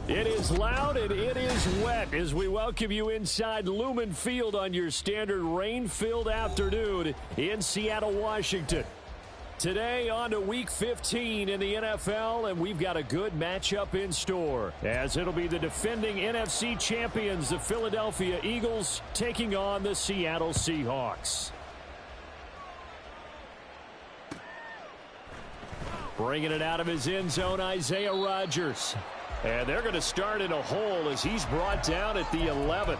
It is loud and it is wet as we welcome you inside Lumen Field on your standard rain-filled afternoon in Seattle, Washington. Today on to Week 15 in the NFL, and we've got a good matchup in store as it'll be the defending NFC champions, the Philadelphia Eagles, taking on the Seattle Seahawks. Bringing it out of his end zone, Isaiah Rodgers. And they're going to start in a hole as he's brought down at the 11.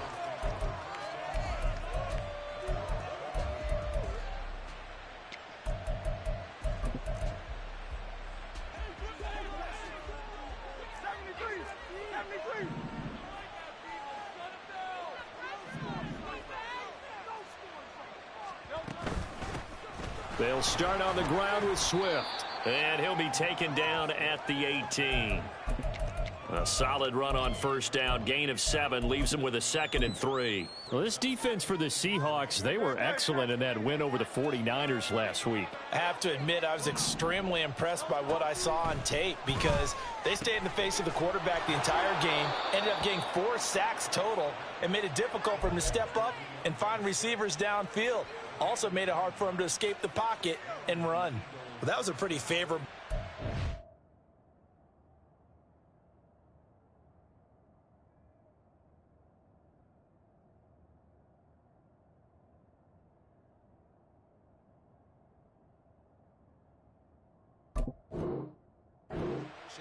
They'll start on the ground with Swift. And he'll be taken down at the 18. A solid run on first down. Gain of 7 leaves him with a 2nd and 3. Well, this defense for the Seahawks, they were excellent in that win over the 49ers last week. I have to admit, I was extremely impressed by what I saw on tape because they stayed in the face of the quarterback the entire game, ended up getting 4 sacks total, and made it difficult for him to step up and find receivers downfield. Also made it hard for him to escape the pocket and run. Well, that was a pretty favorable.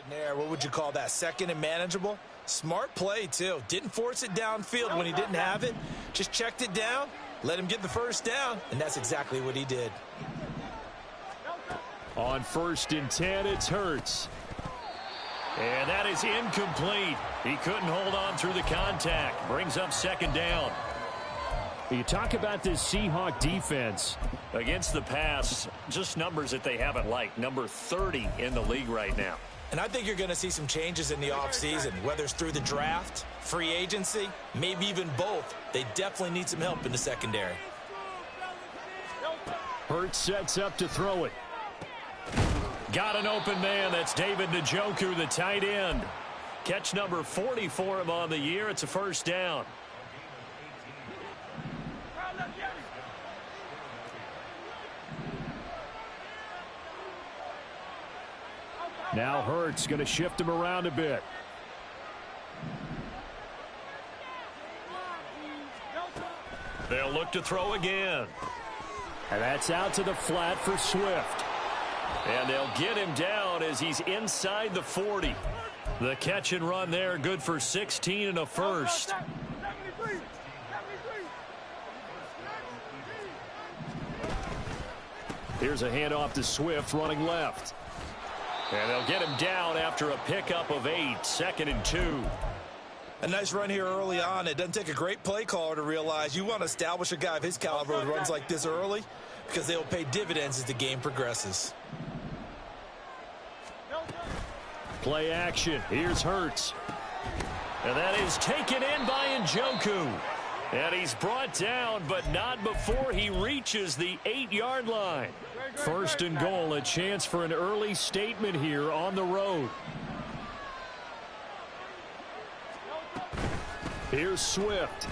There, what would you call that? 2nd and manageable? Smart play, too. Didn't force it downfield when he didn't have it. Just checked it down, let him get the first down, and that's exactly what he did. On 1st and 10, it's Hurts. And that is incomplete. He couldn't hold on through the contact. Brings up 2nd down. You talk about this Seahawk defense against the pass, just numbers that they haven't liked. Number 30 in the league right now. And I think you're going to see some changes in the offseason, whether it's through the draft, free agency, maybe even both. They definitely need some help in the secondary. Hurts sets up to throw it. Got an open man. That's David Njoku, the tight end. Catch number 40 for him on the year. It's a first down. Now Hurts going to shift him around a bit. They'll look to throw again. And that's out to the flat for Swift. And they'll get him down as he's inside the 40. The catch and run there, good for 16 and a first. Here's a handoff to Swift running left. And they'll get him down after a pickup of 8, 2nd and 2. A nice run here early on. It doesn't take a great play caller to realize you want to establish a guy of his caliber who runs like this early because they will pay dividends as the game progresses. Play action. Here's Hurts. And that is taken in by Njoku. And he's brought down, but not before he reaches the 8-yard line. 1st and goal, a chance for an early statement here on the road. Here's Swift.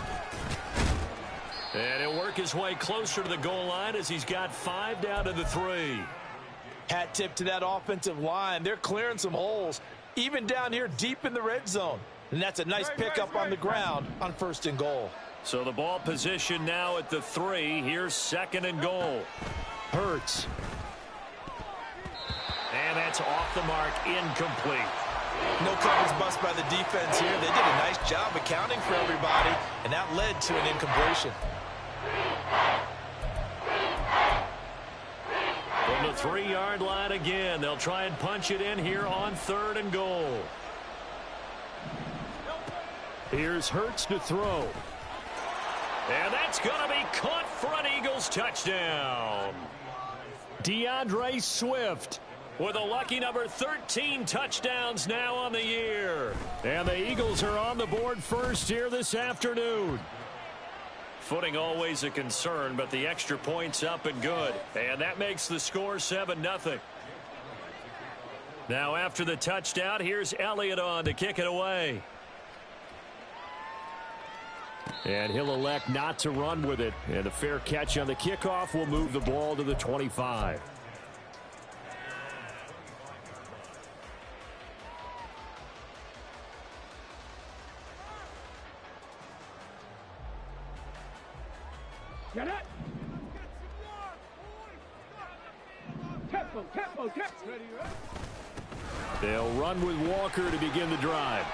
And he'll work his way closer to the goal line as he's got 5 down to the 3. Hat tip to that offensive line. They're clearing some holes, even down here deep in the red zone. And that's a nice pickup on the ground on 1st and goal. So the ball position now at the 3. Here's 2nd and goal. Hurts. And that's off the mark, incomplete. No coverage bust by the defense here. They did a nice job accounting for everybody, and that led to an incompletion. From the 3-yard line again, they'll try and punch it in here on 3rd and goal. Here's Hurts to throw. And that's going to be caught for an Eagles touchdown. DeAndre Swift with a lucky number 13 touchdowns now on the year. And the Eagles are on the board first here this afternoon. Footing always a concern, but the extra point's up and good. And that makes the score 7-0. Now after the touchdown, here's Elliott on to kick it away. And he'll elect not to run with it. And a fair catch on the kickoff will move the ball to the 25. Get it! Tempo. They'll run with Walker to begin the drive.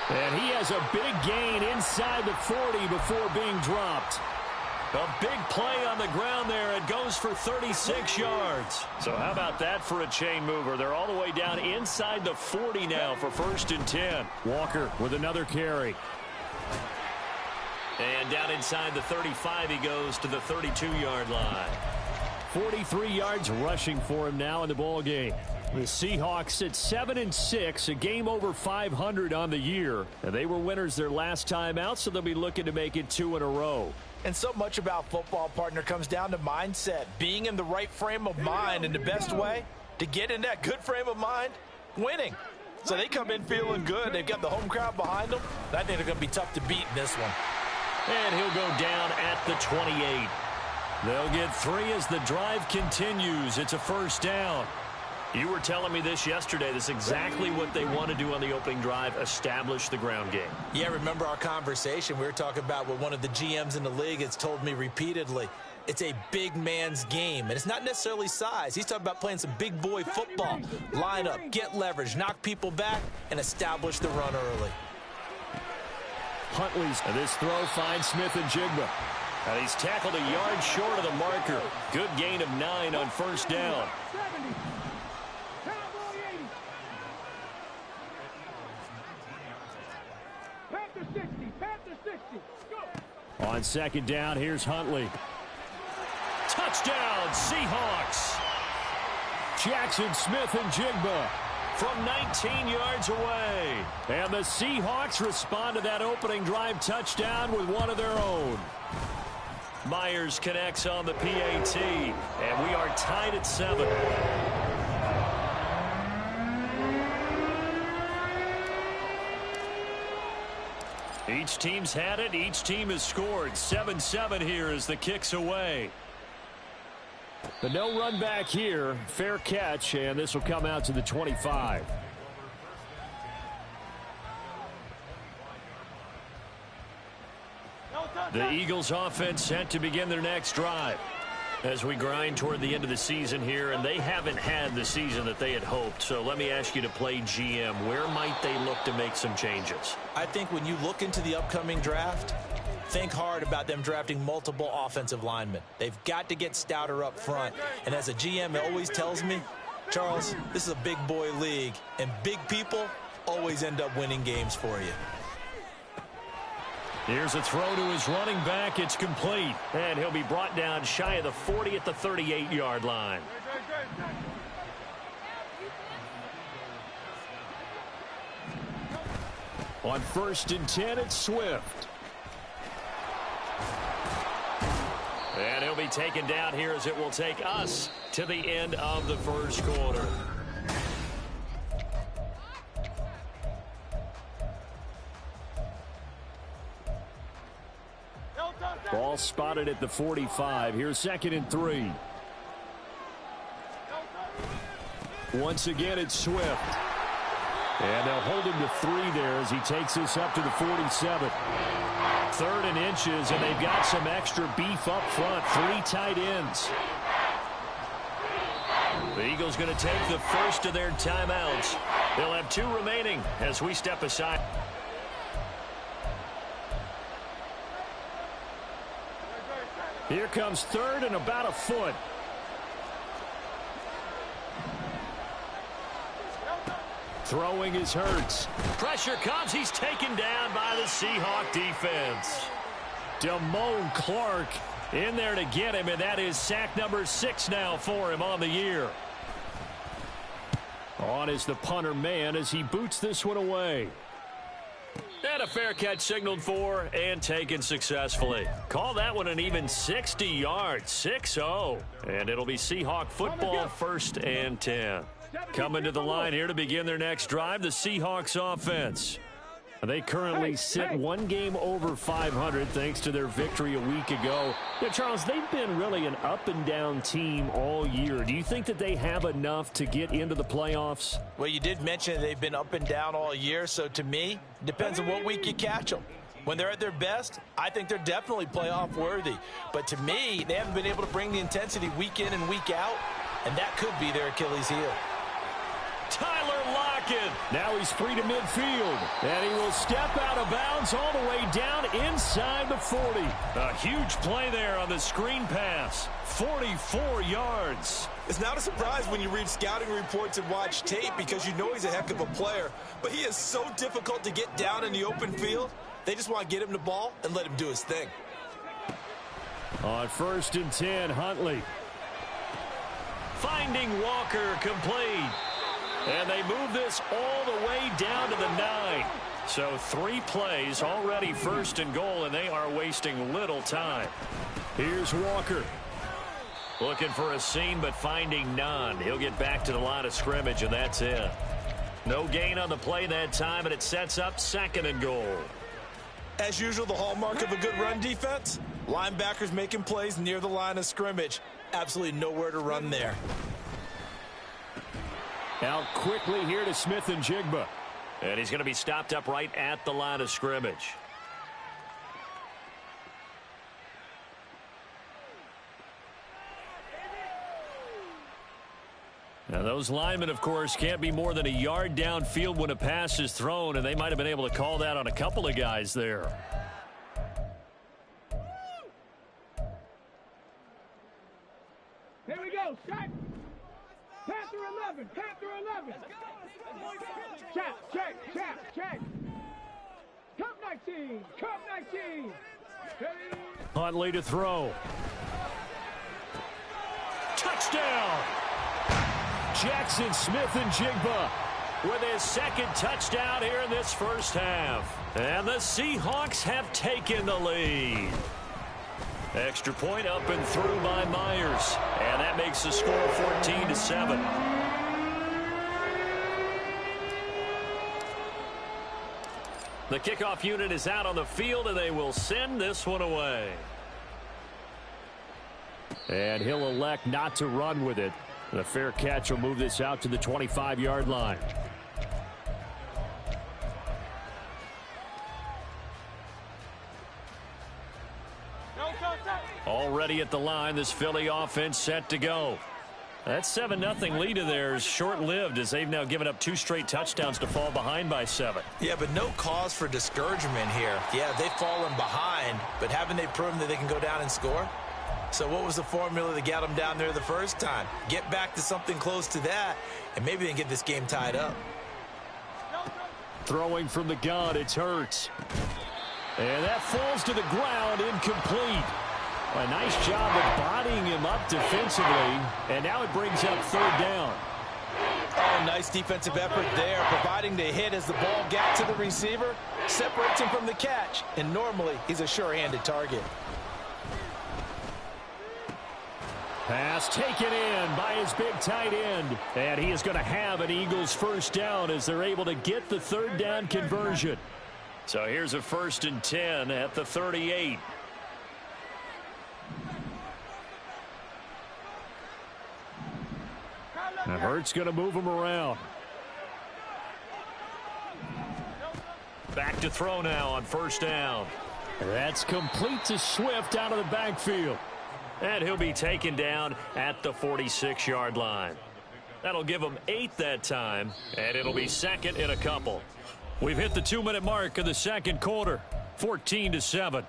And he has a big gain inside the 40 before being dropped. A big play on the ground there. It goes for 36 yards. So how about that for a chain mover? They're all the way down inside the 40 now for 1st and 10. Walker with another carry. And down inside the 35 he goes to the 32-yard line. 43 yards rushing for him now in the ball game. The Seahawks at 7-6, a game over 500 on the year. And they were winners their last time out, so they'll be looking to make it 2 in a row. And so much about football, partner, comes down to mindset. Being in the right frame of mind, and the best way to get in that good frame of mind, winning. So they come in feeling good. They've got the home crowd behind them. I think they're going to be tough to beat in this one. And he'll go down at the 28. They'll get 3 as the drive continues. It's a 1st down. You were telling me this yesterday. This is exactly what they want to do on the opening drive, establish the ground game. Yeah, remember our conversation. We were talking about what one of the GMs in the league has told me repeatedly. It's a big man's game, and it's not necessarily size. He's talking about playing some big boy football. Line up, get leverage, knock people back, and establish the run early. Huntley's, and this throw finds Smith and Jigba. And he's tackled a yard short of the marker. Good gain of 9 on 1st down. 70. Panther 60. Go. On 2nd down, here's Huntley. Touchdown, Seahawks. Jackson Smith and Jigba from 19 yards away. And the Seahawks respond to that opening drive touchdown with one of their own. Myers connects on the PAT, and we are tied at 7. Each team's had it. Each team has scored. 7-7 here as the kick's away. The no run back here. Fair catch, and this will come out to the 25. The Eagles offense set to begin their next drive as we grind toward the end of the season here, and they haven't had the season that they had hoped. So let me ask you to play GM. Where might they look to make some changes? I think when you look into the upcoming draft, think hard about them drafting multiple offensive linemen. They've got to get stouter up front. And as a GM, it always tells me, Charles, this is a big boy league, and big people always end up winning games for you. Here's a throw to his running back. It's complete. And he'll be brought down shy of the 40 at the 38-yard line. On 1st and 10, it's Swift. And he'll be taken down here as it will take us to the end of the 1st quarter. Ball spotted at the 45. Here's 2nd and 3. Once again, it's Swift. And they'll hold him to 3 there as he takes this up to the 47. 3rd and inches, and they've got some extra beef up front. 3 tight ends. The Eagles going to take the first of their timeouts. They'll have 2 remaining as we step aside. Here comes 3rd and about a foot. Throwing is Hurts. Pressure comes. He's taken down by the Seahawk defense. Damone Clark in there to get him, and that is sack number 6 now for him on the year. On is the punter man as he boots this one away. And a fair catch signaled for and taken successfully. Call that one an even 60 yards, 6-0. And it'll be Seahawk football, 1st and 10. Coming to the line here to begin their next drive, the Seahawks offense. They currently sit one game over 500 thanks to their victory a week ago. Yeah, Charles, they've been really an up-and-down team all year. Do you think that they have enough to get into the playoffs? Well, you did mention they've been up and down all year, so to me, depends on what week you catch them. When they're at their best, I think they're definitely playoff worthy. But to me, they haven't been able to bring the intensity week in and week out, and that could be their Achilles heel. Tyler Lockett. Now he's free to midfield. And he will step out of bounds all the way down inside the 40. A huge play there on the screen pass. 44 yards. It's not a surprise when you read scouting reports and watch tape because you know he's a heck of a player. But he is so difficult to get down in the open field. They just want to get him the ball and let him do his thing. On 1st and 10, Huntley. Finding Walker complete. And they move this all the way down to the 9. So 3 plays, already 1st and goal, and they are wasting little time. Here's Walker. Looking for a seam, but finding none. He'll get back to the line of scrimmage, and that's it. No gain on the play that time, and it sets up 2nd and goal. As usual, the hallmark of a good run defense, linebackers making plays near the line of scrimmage. Absolutely nowhere to run there. Out quickly here to Smith and Jigba. And he's going to be stopped up right at the line of scrimmage. Now those linemen, of course, can't be more than a yard downfield when a pass is thrown, and they might have been able to call that on a couple of guys there. Here we go, check. Panther 11, Panther 11. Check. Cup 19, Cup 19. Huntley to throw. Touchdown! Jackson Smith and Jigba with his 2nd touchdown here in this first half. And the Seahawks have taken the lead. Extra point up and through by Myers. And that makes the score 14-7. The kickoff unit is out on the field, and they will send this one away. And he'll elect not to run with it. And a fair catch will move this out to the 25-yard line. Already at the line, this Philly offense set to go. That 7-0 lead of theirs short-lived as they've now given up 2 straight touchdowns to fall behind by 7. Yeah, but no cause for discouragement here. Yeah, they've fallen behind, but haven't they proven that they can go down and score? So what was the formula that got them down there the first time? Get back to something close to that, and maybe they can get this game tied up. Throwing from the gun, it's Hurts. And that falls to the ground, incomplete. A nice job of bodying him up defensively, and now it brings up 3rd down. Oh, nice defensive effort there, providing the hit as the ball got to the receiver, separates him from the catch, and normally he's a sure-handed target. Pass taken in by his big tight end, and he is going to have an Eagles 1st down as they're able to get the 3rd down conversion. So here's a 1st and 10 at the 38. Now Hurts going to move him around. Back to throw now on 1st down. That's complete to Swift out of the backfield. And he'll be taken down at the 46-yard line. That'll give him 8 that time, and it'll be 2nd and a couple. We've hit the 2-minute mark of the 2nd quarter, 14-7.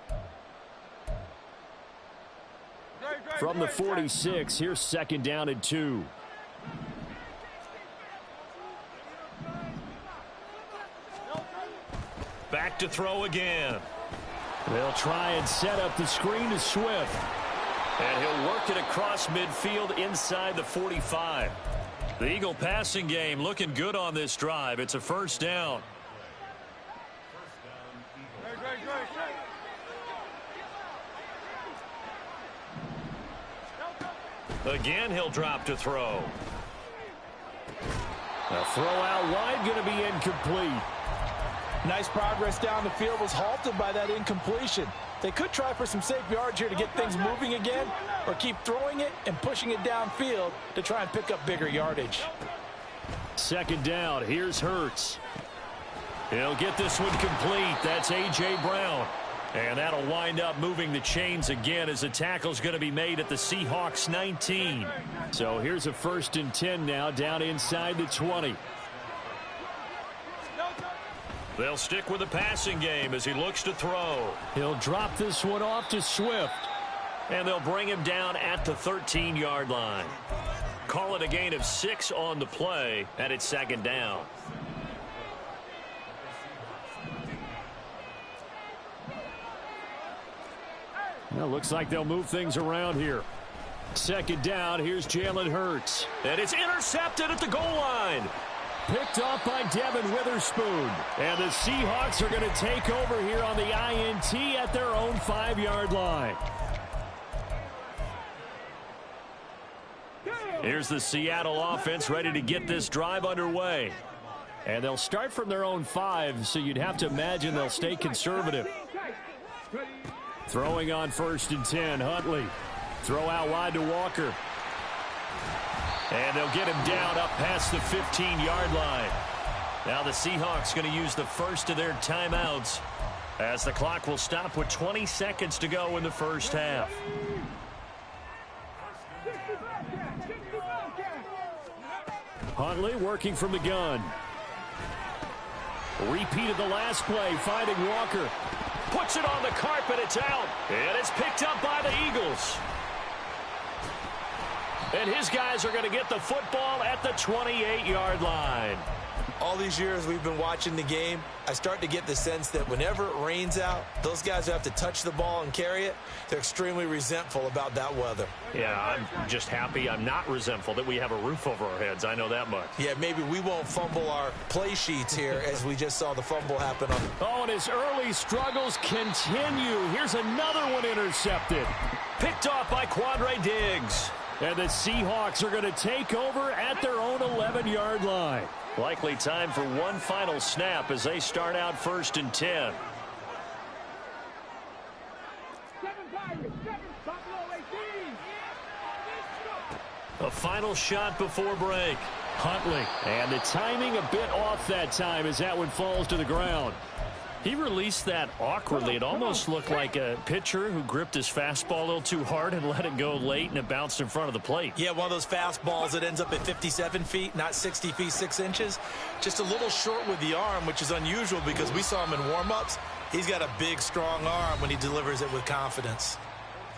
From the 46, here's 2nd down and 2. Back to throw again. They'll try and set up the screen to Swift. And he'll work it across midfield inside the 45. The Eagle passing game looking good on this drive. It's a 1st down. Again, he'll drop to throw. A throw out wide, going to be incomplete. Nice progress down the field, was halted by that incompletion. They could try for some safe yards here to get things moving again, or keep throwing it and pushing it downfield to try and pick up bigger yardage. Second down, here's Hurts. He'll get this one complete. That's A.J. Brown. And that'll wind up moving the chains again as the tackle's going to be made at the Seahawks 19. So here's a 1st and 10 now, down inside the 20. They'll stick with the passing game as he looks to throw. He'll drop this one off to Swift. And they'll bring him down at the 13-yard line. Call it a gain of 6 on the play, and it's 2nd down. Well, looks like they'll move things around here. 2nd down, here's Jalen Hurts. And it's intercepted at the goal line. Picked off by Devin Witherspoon. And the Seahawks are going to take over here on the INT at their own 5-yard line. Here's the Seattle offense ready to get this drive underway. And they'll start from their own 5, so you'd have to imagine they'll stay conservative. Throwing on 1st and 10, Huntley. Throw out wide to Walker. And they'll get him down up past the 15-yard line. Now the Seahawks going to use the first of their timeouts as the clock will stop with 20 seconds to go in the first half. Huntley working from the gun. Repeated the last play, finding Walker. Puts it on the carpet, it's out. And it's picked up by the Eagles. And his guys are going to get the football at the 28-yard line. All these years we've been watching the game, I start to get the sense that whenever it rains out, those guys who have to touch the ball and carry it, they're extremely resentful about that weather. Yeah, I'm just happy I'm not resentful that we have a roof over our heads. I know that much. Yeah, maybe we won't fumble our play sheets here as we just saw the fumble happen. Oh, and his early struggles continue. Here's another one intercepted. Picked off by Quandre Diggs. And the Seahawks are going to take over at their own 11-yard line. Likely time for one final snap as they start out 1st and 10. A final shot before break. Huntley. And the timing a bit off that time as that one falls to the ground. He released that awkwardly. It almost looked like a pitcher who gripped his fastball a little too hard and let it go late, and it bounced in front of the plate. Yeah, one of those fastballs that ends up at 57 feet, not 60 feet, 6 inches. Just a little short with the arm, which is unusual because we saw him in warm-ups. He's got a big, strong arm when he delivers it with confidence.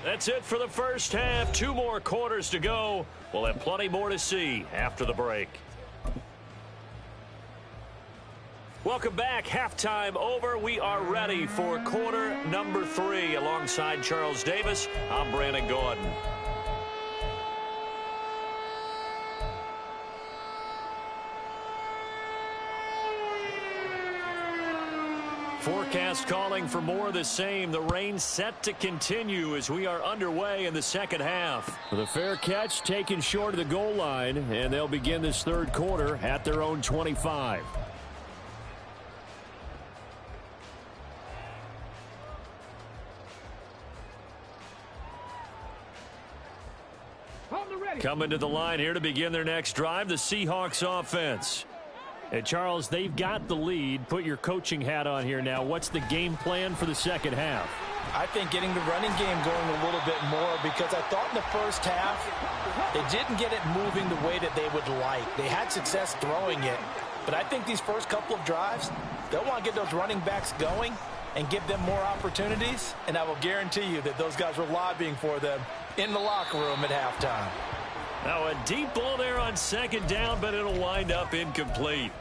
That's it for the first half. 2 more quarters to go. We'll have plenty more to see after the break. Welcome back. Halftime over. We are ready for quarter number 3. Alongside Charles Davis, I'm Brandon Gordon. Forecast calling for more of the same. The rain set to continue as we are underway in the second half. The fair catch taken short of the goal line, and they'll begin this third quarter at their own 25. Coming to the line here to begin their next drive, the Seahawks offense. And Charles, they've got the lead. Put your coaching hat on here now. What's the game plan for the second half? I think getting the running game going a little bit more, because I thought in the first half they didn't get it moving the way that they would like. They had success throwing it, but I think these first couple of drives, they'll want to get those running backs going and give them more opportunities, and I will guarantee you that those guys were lobbying for them in the locker room at halftime. Now a deep ball there on second down, but it'll wind up incomplete.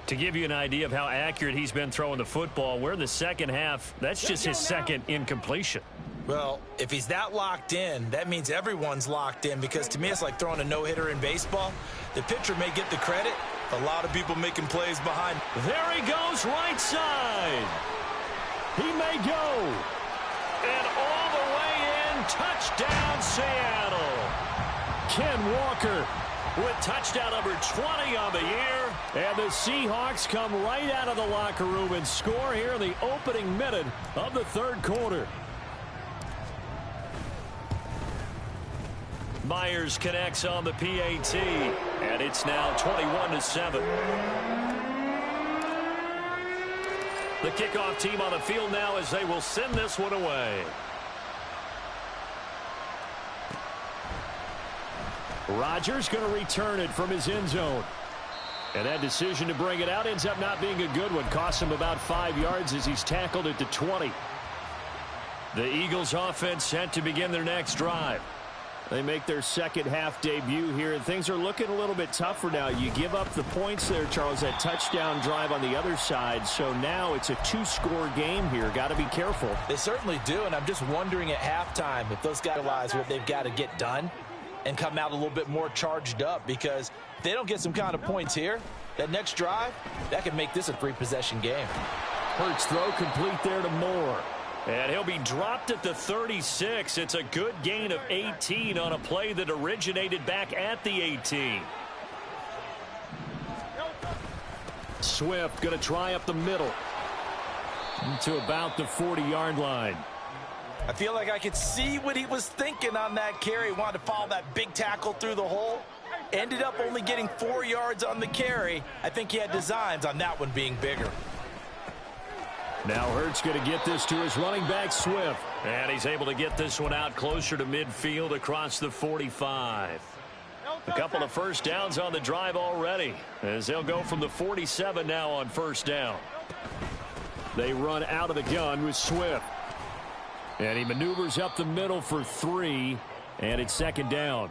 To give you an idea of how accurate he's been throwing the football, we're in the second half. That's just his second incompletion. Well, if he's that locked in, that means everyone's locked in, because to me it's like throwing a no-hitter in baseball. The pitcher may get the credit. A lot of people making plays behind. There he goes, right side. He may go. And all the way in, touchdown Seattle. Ken Walker with touchdown number 20 on the year. And the Seahawks come right out of the locker room and score here in the opening minute of the third quarter. Myers connects on the PAT, and it's now 21-7. The kickoff team on the field now as they will send this one away. Rodgers going to return it from his end zone. And that decision to bring it out ends up not being a good one. Costs him about 5 yards as he's tackled at the 20. The Eagles offense set to begin their next drive. They make their second half debut here, and things are looking a little bit tougher now. You give up the points there, Charles, that touchdown drive on the other side. So now it's a two-score game here. Got to be careful. They certainly do, and I'm just wondering at halftime if those guys realize what they've got to get done and come out a little bit more charged up, because if they don't get some kind of points here, that next drive, that could make this a three-possession game. Hurts throw complete there to Moore. And he'll be dropped at the 36. It's a good gain of 18 on a play that originated back at the 18. Swift going to try up the middle to about the 40-yard line. I feel like I could see what he was thinking on that carry. Wanted to follow that big tackle through the hole. Ended up only getting 4 yards on the carry. I think he had designs on that one being bigger. Now Hurts going to get this to his running back, Swift. And he's able to get this one out closer to midfield across the 45. A couple of first downs on the drive already, as they'll go from the 47 now on first down. They run out of the gun with Swift. And he maneuvers up the middle for 3, and it's second down.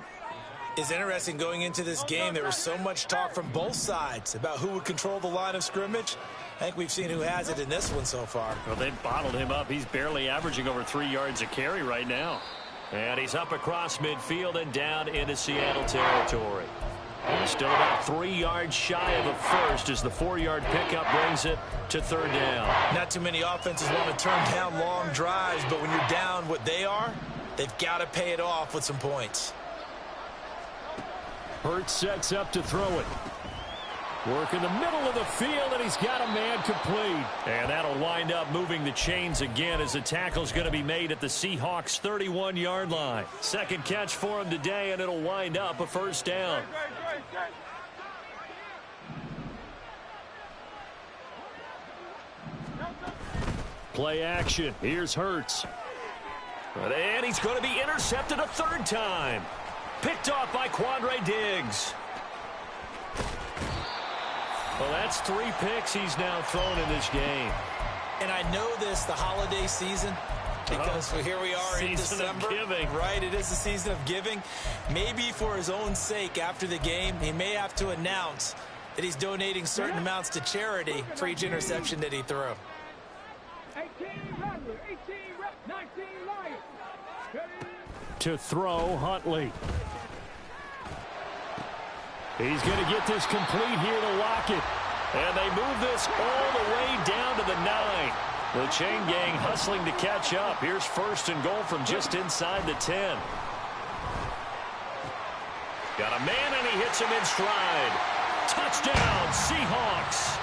It's interesting going into this game. There was so much talk from both sides about who would control the line of scrimmage. I think we've seen who has it in this one so far. Well, they bottled him up. He's barely averaging over 3 yards a carry right now. And he's up across midfield and down into Seattle territory. And he's still about 3 yards shy of a first as the 4-yard pickup brings it to third down. Not too many offenses want to turn down long drives, but when you're down what they are, they've got to pay it off with some points. Hurts sets up to throw it. Work in the middle of the field, and he's got a man complete. And that'll wind up moving the chains again as the tackle's going to be made at the Seahawks' 31-yard line. Second catch for him today, and it'll wind up a first down. Play action. Here's Hurts. And he's going to be intercepted a third time. Picked off by Quandre Diggs. Well, that's 3 picks he's now thrown in this game. And I know this, the holiday season, because here we are in December. Season of giving. Right, it is the season of giving. Maybe for his own sake after the game, he may have to announce that he's donating certain amounts to charity for each interception that he threw. 18 Rattler, 18 19 Lions. To throw, Huntley. He's going to get this complete here to Lockett. And they move this all the way down to the 9. The chain gang hustling to catch up. Here's first and goal from just inside the 10. Got a man, and he hits him in stride. Touchdown, Seahawks.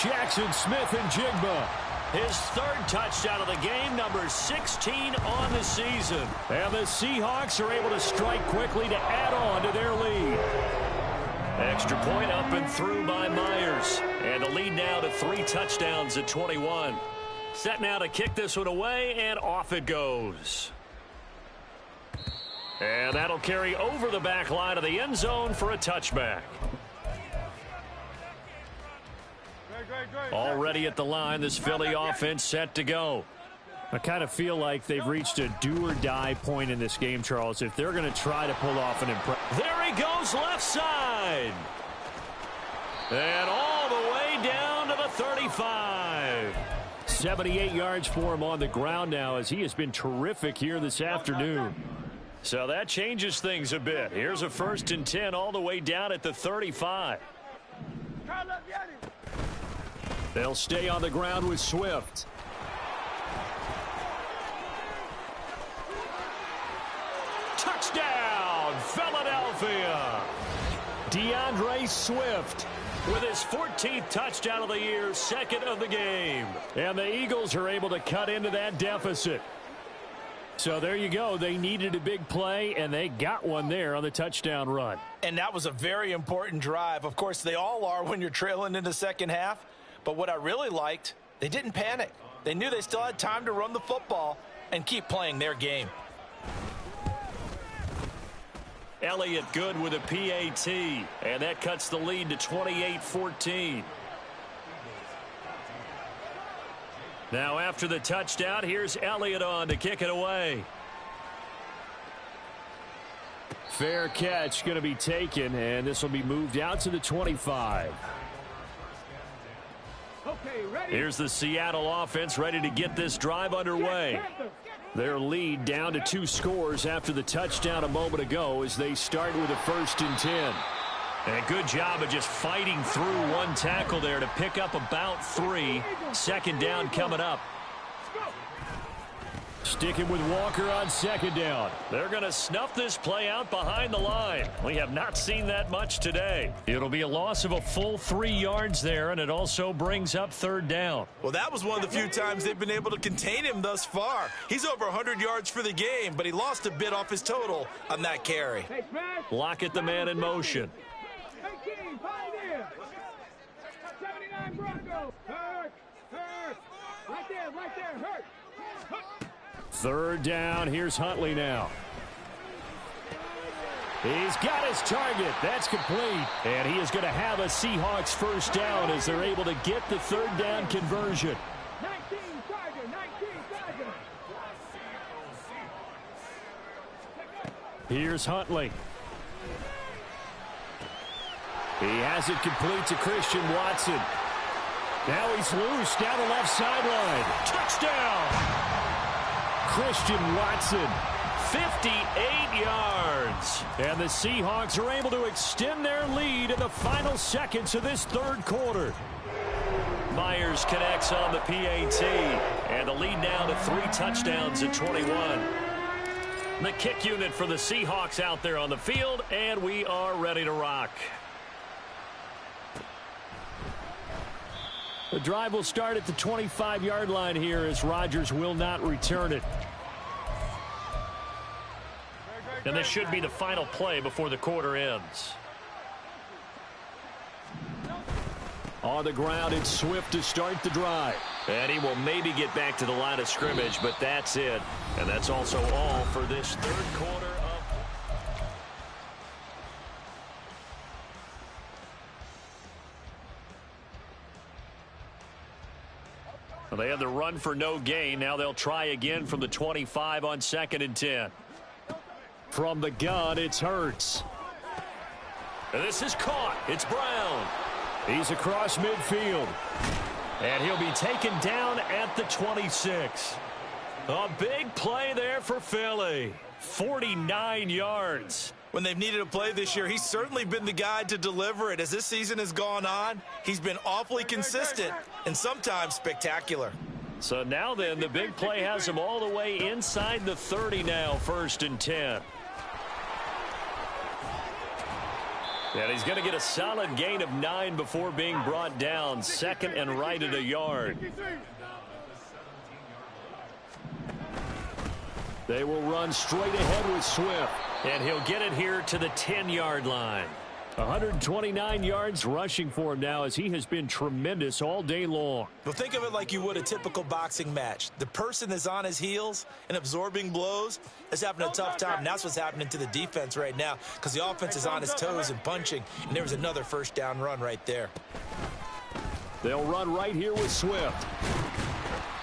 Jackson Smith-Njigba. His third touchdown of the game, number 16 on the season. And the Seahawks are able to strike quickly to add on to their lead. Extra point up and through by Myers. And the lead now to 3 touchdowns at 21. Set now to kick this one away, and off it goes. And that'll carry over the back line of the end zone for a touchback. Already at the line, this Philly offense set to go. I kind of feel like they've reached a do-or-die point in this game, Charles, if they're going to try to pull off an impressive. There he goes, left side. And all the way down to the 35. 78 yards for him on the ground now, as he has been terrific here this afternoon. So that changes things a bit. Here's a 1st and 10 all the way down at the 35. They'll stay on the ground with Swift. Touchdown, Philadelphia. DeAndre Swift with his 14th touchdown of the year, second of the game. And the Eagles are able to cut into that deficit. So there you go. They needed a big play, and they got one there on the touchdown run. And that was a very important drive. Of course, they all are when you're trailing in the second half. But what I really liked, they didn't panic. They knew they still had time to run the football and keep playing their game. Elliott good with a PAT, and that cuts the lead to 28-14. Now after the touchdown, here's Elliott on to kick it away. Fair catch going to be taken, and this will be moved out to the 25. Okay, ready. Here's the Seattle offense ready to get this drive underway. Their lead down to 2 scores after the touchdown a moment ago as they start with a 1st and 10. And a good job of just fighting through one tackle there to pick up about 3. Second down coming up. Sticking with Walker on second down. They're going to snuff this play out behind the line. We have not seen that much today. It'll be a loss of a full 3 yards there, and it also brings up 3rd down. Well, that was one of the few times they've been able to contain him thus far. He's over 100 yards for the game, but he lost a bit off his total on that carry. Lockett the man in motion. 18, Pioneer. 79 Broncos. Hurt. Right there, hurt. 3rd down. Here's Huntley now. He's got his target. That's complete. And he is going to have a Seahawks 1st down as they're able to get the 3rd down conversion. 19 Charger. Here's Huntley. He has it complete to Christian Watson. Now he's loose down the left sideline. Touchdown! Christian Watson, 58 yards. And the Seahawks are able to extend their lead in the final seconds of this 3rd quarter. Myers connects on the PAT. And the lead now to 3 touchdowns at 21. The kick unit for the Seahawks out there on the field, and we are ready to rock. The drive will start at the 25-yard line here as Rodgers will not return it. And this should be the final play before the quarter ends. On the ground, it's Swift to start the drive. And he will maybe get back to the line of scrimmage, but that's it. And that's also all for this 3rd quarter of... Well, they had the run for no gain. Now they'll try again from the 25 on 2nd and 10. From the gun, it's Hurts. And this is caught. It's Brown. He's across midfield. And he'll be taken down at the 26. A big play there for Philly. 49 yards. When they've needed a play this year, he's certainly been the guy to deliver it. As this season has gone on, he's been awfully consistent and sometimes spectacular. So now then, the big play has him all the way inside the 30 now, 1st and 10. And he's going to get a solid gain of 9 before being brought down. 2nd and right at a yard. They will run straight ahead with Swift. And he'll get it here to the 10-yard line. 129 yards rushing for him now as he has been tremendous all day long. Well, think of it like you would a typical boxing match. The person that's on his heels and absorbing blows is having a tough time. And that's what's happening to the defense right now because the offense is on his toes and punching. And there was another 1st down run right there. They'll run right here with Swift.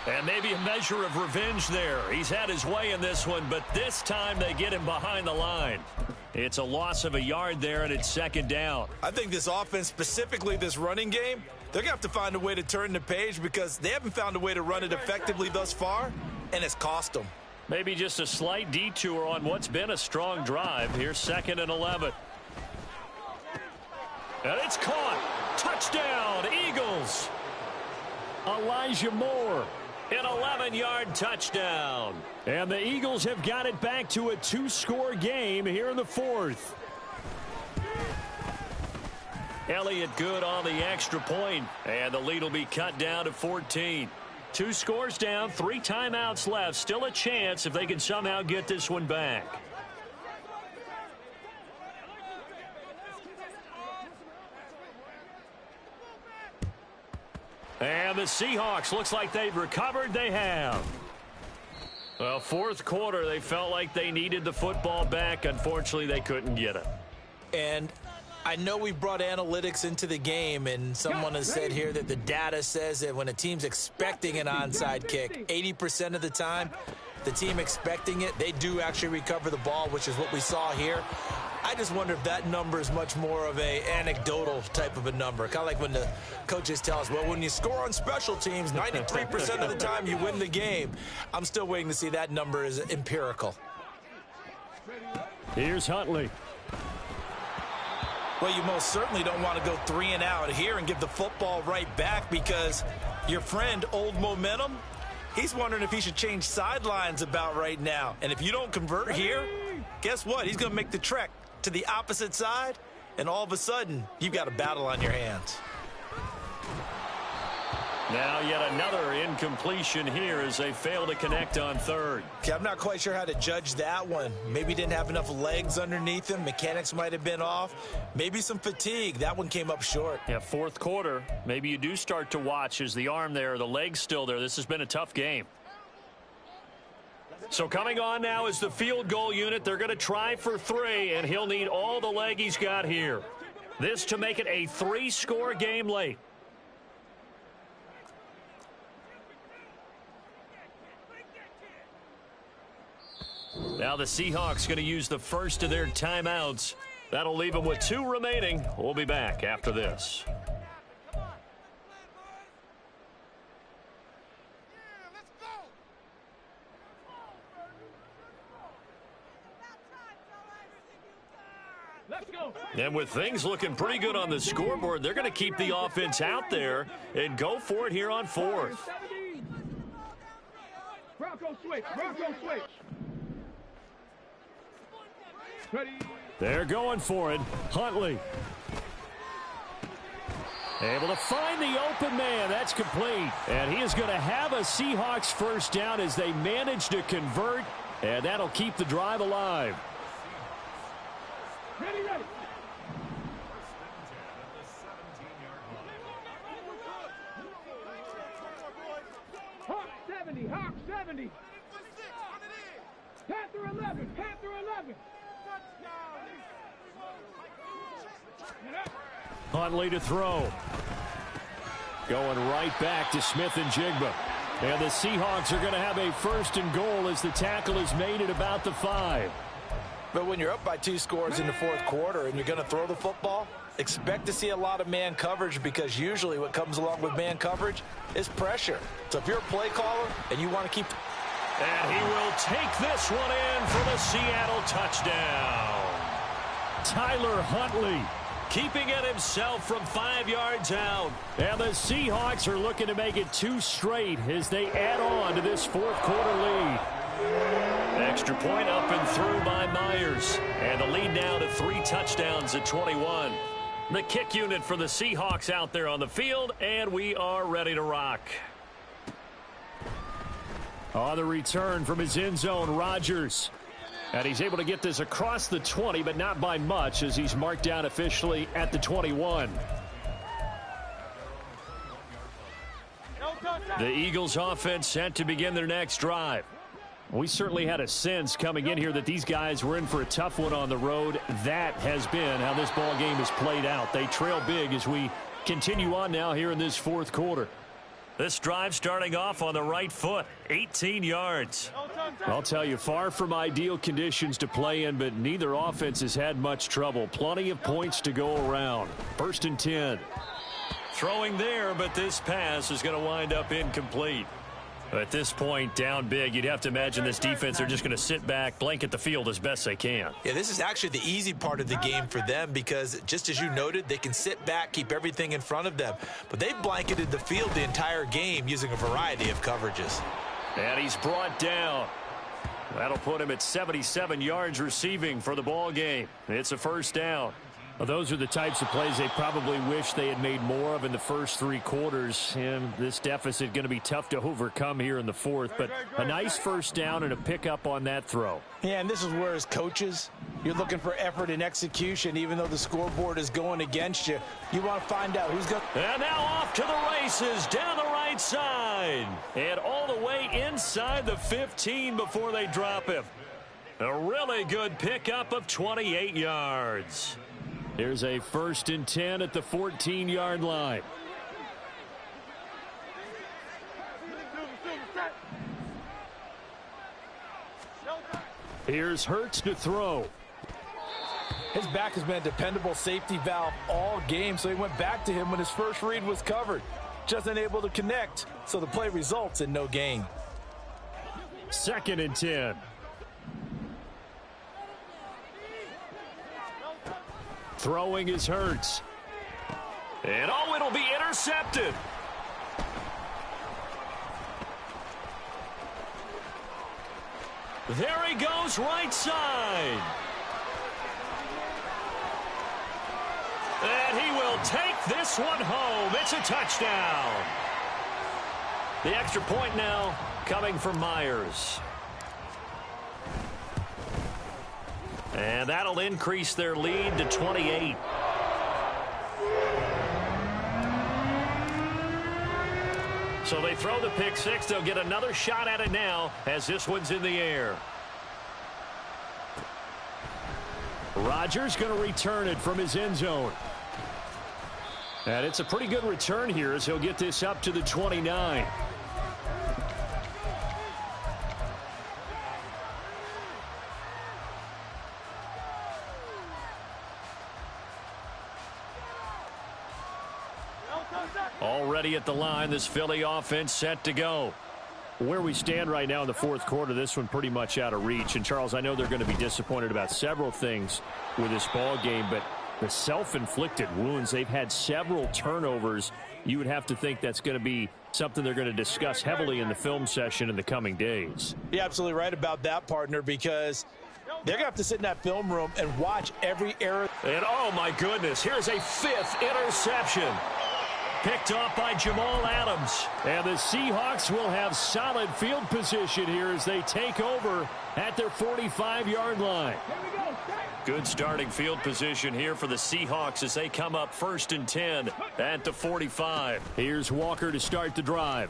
And maybe a measure of revenge there. He's had his way in this one, but this time they get him behind the line. It's a loss of a yard there, and it's 2nd down. I think this offense, specifically this running game, they're going to have to find a way to turn the page because they haven't found a way to run it effectively thus far, and it's cost them. Maybe just a slight detour on what's been a strong drive. Here's 2nd and 11. And it's caught. Touchdown, Eagles. Elijah Moore. An 11-yard touchdown. And the Eagles have got it back to a 2-score game here in the fourth. Elliott good on the extra point, and the lead will be cut down to 14. 2 scores down, 3 timeouts left. Still a chance if they can somehow get this one back. And the Seahawks, looks like they've recovered. They have. Well, fourth quarter, they felt like they needed the football back. Unfortunately, they couldn't get it. And I know we brought analytics into the game, and someone has said here that the data says that when a team's expecting an onside kick, 80% of the time, the team expecting it, they do actually recover the ball, which is what we saw here. I just wonder if that number is much more of a anecdotal type of a number. Kind of like when the coaches tell us, well, when you score on special teams, 93% of the time you win the game. I'm still waiting to see that number is empirical. Here's Huntley. Well, you most certainly don't want to go 3 and out here and give the football right back, because your friend, Old Momentum, he's wondering if he should change sidelines about right now. And if you don't convert here, guess what? He's going to make the trek to the opposite side, and all of a sudden, you've got a battle on your hands. Now yet another incompletion here as they fail to connect on third. Okay, I'm not quite sure how to judge that one. Maybe he didn't have enough legs underneath him. Mechanics might have been off. Maybe some fatigue. That one came up short. Yeah, fourth quarter, maybe you do start to watch as the arm there, the leg's still there. This has been a tough game. So coming on now is the field goal unit. They're going to try for 3, and he'll need all the leg he's got here. This to make it a 3-score game late. Now the Seahawks going to use the first of their timeouts. That'll leave them with 2 remaining. We'll be back after this. Let's go. And with things looking pretty good on the scoreboard, they're going to keep the offense out there and go for it here on fourth. Bronco switch. Bronco switch. Ready. They're going for it. Huntley. Able to find the open man. That's complete. And he is going to have a Seahawks first down as they manage to convert. And that'll keep the drive alive. Ready, ready. Hawk 70, Hawk 70. Panther 11, Panther 11. Huntley to throw. Going right back to Smith and Jigba. And the Seahawks are going to have a 1st and goal as the tackle is made at about the 5. But when you're up by 2 scores in the fourth quarter and you're going to throw the football, expect to see a lot of man coverage, because usually what comes along with man coverage is pressure. So if you're a play caller and you want to keep... And he will take this one in for the Seattle touchdown. Tyler Huntley keeping it himself from 5 yards out. And the Seahawks are looking to make it 2 straight as they add on to this fourth quarter lead. Extra point up and through by Myers. And the lead now to 3 touchdowns at 21. The kick unit for the Seahawks out there on the field, and we are ready to rock. On the return from his end zone, Rodgers. And he's able to get this across the 20, but not by much, as he's marked down officially at the 21. The Eagles offense set to begin their next drive. We certainly had a sense coming in here that these guys were in for a tough one on the road. That has been how this ball game has played out. They trail big as we continue on now here in this fourth quarter. This drive starting off on the right foot, 18 yards. I'll tell you, far from ideal conditions to play in, but neither offense has had much trouble. Plenty of points to go around. 1st and 10. Throwing there, but this pass is going to wind up incomplete. At this point, down big, you'd have to imagine this defense are just going to sit back, blanket the field as best they can. Yeah, this is actually the easy part of the game for them because, just as you noted, they can sit back, keep everything in front of them. But they've blanketed the field the entire game using a variety of coverages. And he's brought down. That'll put him at 77 yards receiving for the ball game. It's a first down. Well, those are the types of plays they probably wish they had made more of in the first 3 quarters. And this deficit going to be tough to overcome here in the fourth. But a nice first down and a pickup on that throw. Yeah, and this is where as coaches, you're looking for effort and execution. Even though the scoreboard is going against you, you want to find out who's going to... And now off to the races down the right side. And all the way inside the 15 before they drop him. A really good pickup of 28 yards. Here's a 1st and 10 at the 14-yard line. Here's Hurts to throw. His back has been a dependable safety valve all game, so he went back to him when his first read was covered. Just unable to connect, so the play results in no gain. 2nd and 10. Throwing is Hurts. And oh, it'll be intercepted. There he goes, right side. And he will take this one home. It's a touchdown. The extra point now coming from Myers. And that'll increase their lead to 28. So they throw the pick six. They'll get another shot at it now as this one's in the air. Rodgers going to return it from his end zone. And it's a pretty good return here as he'll get this up to the 29. Already at the line, this Philly offense set to go. Where we stand right now in the fourth quarter, this one pretty much out of reach. And, Charles, I know they're going to be disappointed about several things with this ball game, but the self-inflicted wounds, they've had several turnovers. You would have to think that's going to be something they're going to discuss heavily in the film session in the coming days. You're absolutely right about that, partner, because they're going to have to sit in that film room and watch every error. And, oh, my goodness, here's a 5th interception. Picked off by Jamal Adams. And the Seahawks will have solid field position here as they take over at their 45-yard line. Good starting field position here for the Seahawks as they come up 1st and 10 at the 45. Here's Walker to start the drive.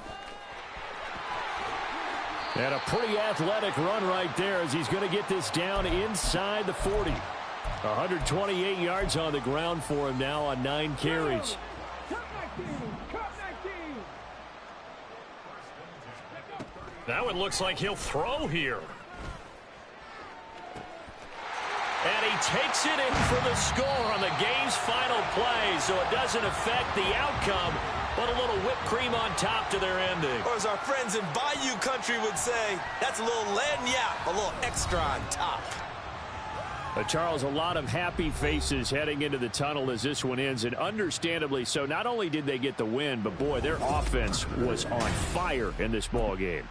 And a pretty athletic run right there as he's going to get this down inside the 40. 128 yards on the ground for him now on 9 carries. That one looks like he'll throw here. And he takes it in for the score on the game's final play, so it doesn't affect the outcome, but a little whipped cream on top to their ending. Or as our friends in Bayou Country would say, that's a little lagniappe, a little extra on top. Charles, a lot of happy faces heading into the tunnel as this one ends, and understandably so. Not only did they get the win, but boy, their offense was on fire in this ball game.